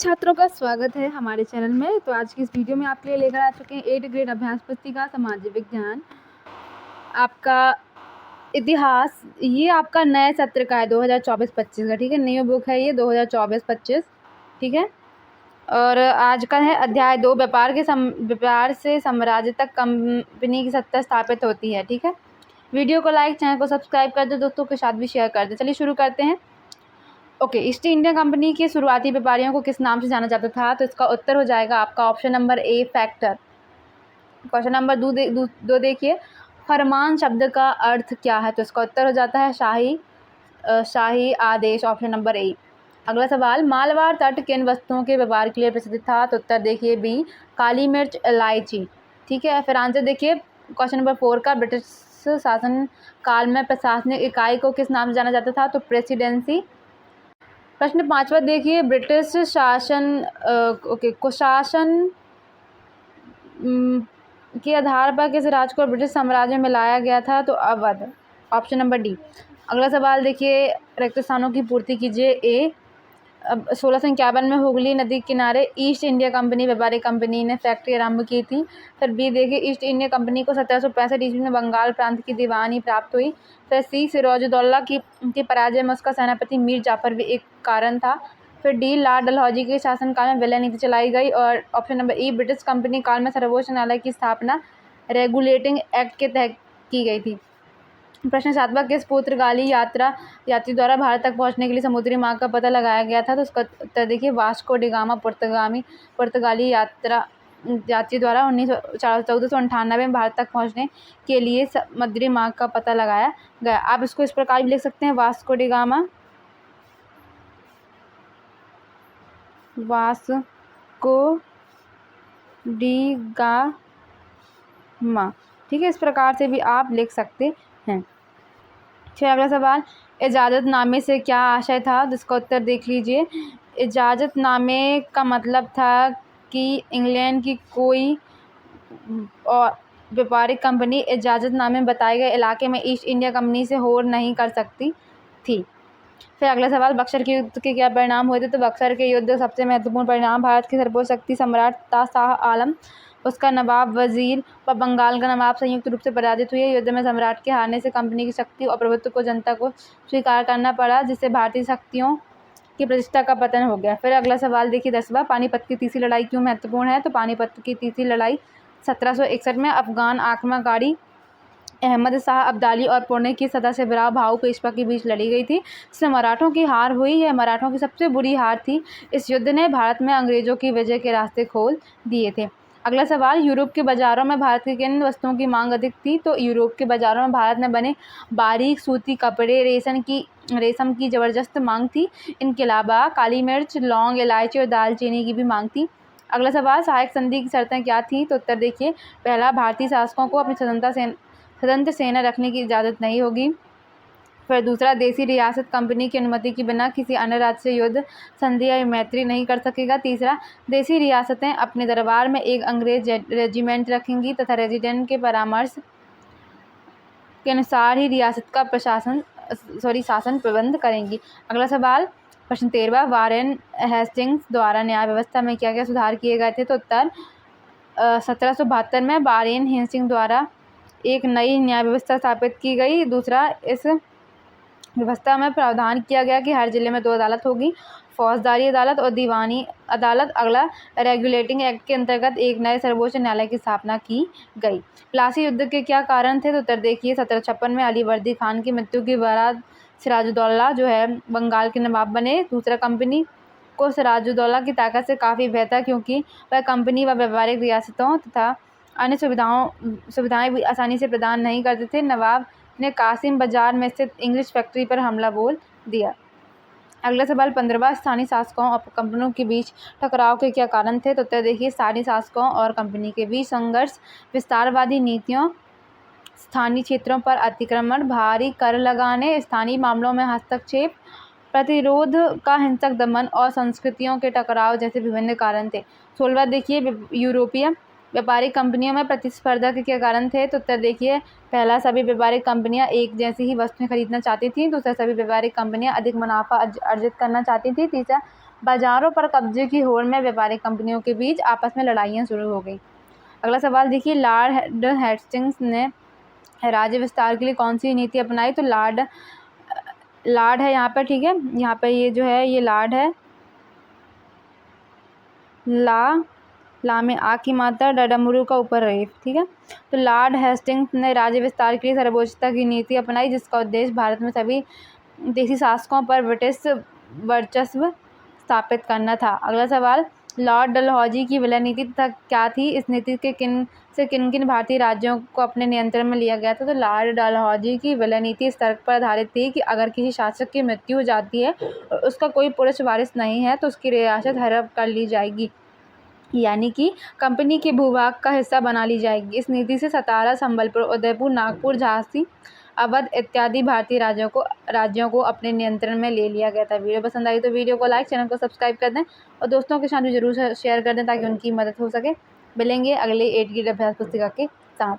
छात्रों का स्वागत है हमारे चैनल में। तो आज की इस वीडियो में आपके लिए लेकर आ चुके हैं 8th ग्रेड अभ्यास पुस्तिका सामाजिक विज्ञान आपका इतिहास। ये आपका नए सत्र का है 2024-25 का, ठीक है। न्यू बुक है ये 2024-25, ठीक है। और आज का है अध्याय 2, व्यापार से साम्राज्य तक कंपनी की सत्ता स्थापित होती है, ठीक है। वीडियो को लाइक, चैनल को सब्सक्राइब कर दो, दोस्तों के साथ भी शेयर कर दो। चलिए शुरू करते हैं। ओके, ईस्ट इंडिया कंपनी के शुरुआती व्यापारियों को किस नाम से जाना जाता था? तो इसका उत्तर हो जाएगा आपका option number A, factor. Question number 2 देखिए, फरमान शब्द का अर्थ क्या है? तो इसका उत्तर हो जाता है शाही आदेश, ऑप्शन नंबर ए। अगला सवाल, मालवार तट किन वस्तुओं के व्यापार के लिए प्रसिद्ध था? तो उत्तर देखिए बी, काली मिर्च, इलायची, ठीक है। फिर आंसर देखिए क्वेश्चन नंबर 4 का, ब्रिटिश शासन काल में प्रशासनिक इकाई को किस नाम से जाना जाता था? तो प्रेसिडेंसी। प्रश्न 5वां देखिए, ब्रिटिश शासन कुशासन के आधार पर किस राज्य को ब्रिटिश साम्राज्य में लाया गया था? तो अवध, ऑप्शन नंबर डी। अगला सवाल देखिए, रिक्त स्थानों की पूर्ति कीजिए। ए, 1651 में हुगली नदी के किनारे ईस्ट इंडिया कंपनी व्यापारिक कंपनी ने फैक्ट्री आरंभ की थी। फिर बी देखिए, ईस्ट इंडिया कंपनी को 1765 ईस्वी में बंगाल प्रांत की दीवानी प्राप्त हुई। फिर सी, सिराजुद्दौला की पराजय में उसका सेनापति मीर जाफर भी एक कारण था। फिर डी, लॉर्ड डलहौजी के शासनकाल में विलय नीति चलाई गई। और ऑप्शन नंबर ई, ब्रिटिश कंपनी काल में सर्वोच्च न्यायालय की स्थापना रेगुलेटिंग एक्ट के तहत की गई थी। प्रश्न 7वां, किस पुर्तगाली यात्री द्वारा भारत तक पहुंचने के लिए समुद्री मार्ग का पता लगाया गया था? तो उसका उत्तर देखिए वास्को डी गामा पुर्तगाली यात्री द्वारा 1498 में भारत तक पहुंचने के लिए समुद्री मार्ग का पता लगाया गया। आप इसको इस प्रकार भी लिख सकते हैं, वास्को डी गामा, ठीक है। इस प्रकार से भी आप लिख सकते हैं। फिर अगला सवाल, इजाज़तनामे से क्या आशय था? जिसका उत्तर देख लीजिए। इजाज़तनामे का मतलब था कि इंग्लैंड की कोई और व्यापारिक कंपनी इजाज़तनामे में बताए गए इलाके में ईस्ट इंडिया कंपनी से होड़ नहीं कर सकती थी। फिर अगला सवाल, बक्सर के युद्ध के क्या परिणाम हुए थे? तो बक्सर के युद्ध सबसे महत्वपूर्ण परिणाम, भारत की सर्वोच्च शक्ति सम्राट था शाह आलम, उसका नवाब वजीर व बंगाल का नवाब संयुक्त रूप से पराजित हुए। युद्ध में सम्राट के हारने से कंपनी की शक्ति और प्रभुत्व को जनता को स्वीकार करना पड़ा, जिससे भारतीय शक्तियों की प्रतिष्ठा का पतन हो गया। फिर अगला सवाल देखिए 10वां, पानीपत की तीसरी लड़ाई क्यों महत्वपूर्ण है? तो पानीपत की तीसरी लड़ाई 1761 में अफगान आक्रमणकारी अहमद शाह अब्दाली और पुणे की सदाशिवराव भाऊ पेशवा के बीच लड़ी गई थी, जिसमें मराठों की हार हुई। यह मराठों की सबसे बुरी हार थी। इस युद्ध ने भारत में अंग्रेजों की विजय के रास्ते खोल दिए थे। अगला सवाल, यूरोप के बाज़ारों में भारत की किन वस्तुओं की मांग अधिक थी? तो यूरोप के बाज़ारों में भारत में बने बारीक सूती कपड़े, रेशम की ज़बरदस्त मांग थी। इनके अलावा काली मिर्च, लौंग, इलायची और दालचीनी की भी मांग थी। अगला सवाल, सहायक संधि की शर्तें क्या थीं? तो उत्तर देखिए, पहला, भारतीय शासकों को अपनी स्वतंत्र सेना रखने की इजाज़त नहीं होगी। फिर दूसरा, देसी रियासत कंपनी की अनुमति के बिना किसी अन्य राज्य से युद्ध, संधि या मैत्री नहीं कर सकेगा। तीसरा, देसी रियासतें अपने दरबार में एक अंग्रेज रेजिमेंट रखेंगी तथा रेजिडेंट के परामर्श के अनुसार ही रियासत का शासन प्रबंध करेंगी। अगला सवाल, प्रश्न 13वां, वारेन हेस्टिंग्स द्वारा न्याय व्यवस्था में क्या क्या सुधार किए गए थे? तो उत्तर 1772 में वारेन हेस्टिंग्स द्वारा एक नई न्याय व्यवस्था स्थापित की गई। दूसरा, इस व्यवस्था में प्रावधान किया गया कि हर जिले में 2 अदालत होगी, फौजदारी अदालत और दीवानी अदालत। अगला, रेगुलेटिंग एक्ट के अंतर्गत एक नए सर्वोच्च न्यायालय की स्थापना की गई। प्लासी युद्ध के क्या कारण थे? तो उत्तर देखिए 1756 में अलीवर्दी खान की मृत्यु के बाद सिराजुद्दौला जो है बंगाल के नवाब बने। दूसरा, कंपनी को सिराजुद्दौला की ताकत से काफ़ी भय था, क्योंकि वह कंपनी व व्यापारिक रियासतों तथा अन्य सुविधाएं भी आसानी से प्रदान नहीं करते थे। नवाब ने कासिम बाजार में स्थित इंग्लिश फैक्ट्री पर हमला बोल दिया। अगला सवाल 15वां, स्थानीय शासकों और कंपनियों के बीच टकराव के क्या कारण थे? तो उत्तर देखिए, स्थानीय शासकों और कंपनी के बीच संघर्ष, विस्तारवादी नीतियों, स्थानीय क्षेत्रों पर अतिक्रमण, भारी कर लगाने, स्थानीय मामलों में हस्तक्षेप, प्रतिरोध का हिंसक दमन और संस्कृतियों के टकराव जैसे विभिन्न कारण थे। 16वां देखिए, यूरोपीय व्यापारिक कंपनियों में प्रतिस्पर्धा के क्या कारण थे? तो उत्तर देखिए, पहला, सभी व्यापारिक कंपनियां एक जैसी ही वस्तुएं खरीदना चाहती थीं। दूसरा, सभी व्यापारिक कंपनियां अधिक मुनाफा अर्जित करना चाहती थी। तीसरा, बाज़ारों पर कब्जे की होड़ में व्यापारिक कंपनियों के बीच आपस में लड़ाइयाँ शुरू हो गई। अगला सवाल देखिए, लॉर्ड हेस्टिंग्स ने राज्य विस्तार के लिए कौन सी नीति अपनाई? तो लॉर्ड है यहाँ पर, ठीक है, यहाँ पर ये जो है ये लॉर्ड है, ला में आ की मात्रा, डडमरू का ऊपर रेफ, ठीक है। तो लॉर्ड हेस्टिंग्स ने राज्य विस्तार के लिए सर्वोच्चता की नीति अपनाई, जिसका उद्देश्य भारत में सभी देशी शासकों पर ब्रिटिश वर्चस्व स्थापित करना था। अगला सवाल, लॉर्ड डलहौजी की विलय नीति तथा क्या थी? इस नीति के किन किन भारतीय राज्यों को अपने नियंत्रण में लिया गया था? तो लॉर्ड डलहौजी की विलय नीति इस तर्क पर आधारित थी कि अगर किसी शासक की मृत्यु हो जाती है और उसका कोई पुरुष वारिस नहीं है तो उसकी रियासत हड़प कर ली जाएगी, यानी कि कंपनी के भूभाग का हिस्सा बना ली जाएगी। इस नीति से सतारा, संबलपुर, उदयपुर, नागपुर, झांसी, अवध इत्यादि भारतीय राज्यों को अपने नियंत्रण में ले लिया गया था। वीडियो पसंद आई तो वीडियो को लाइक, चैनल को सब्सक्राइब कर दें और दोस्तों के साथ भी जरूर शेयर कर दें ताकि उनकी मदद हो सके। मिलेंगे अगले 8 की अभ्यास पुस्तिका के साथ।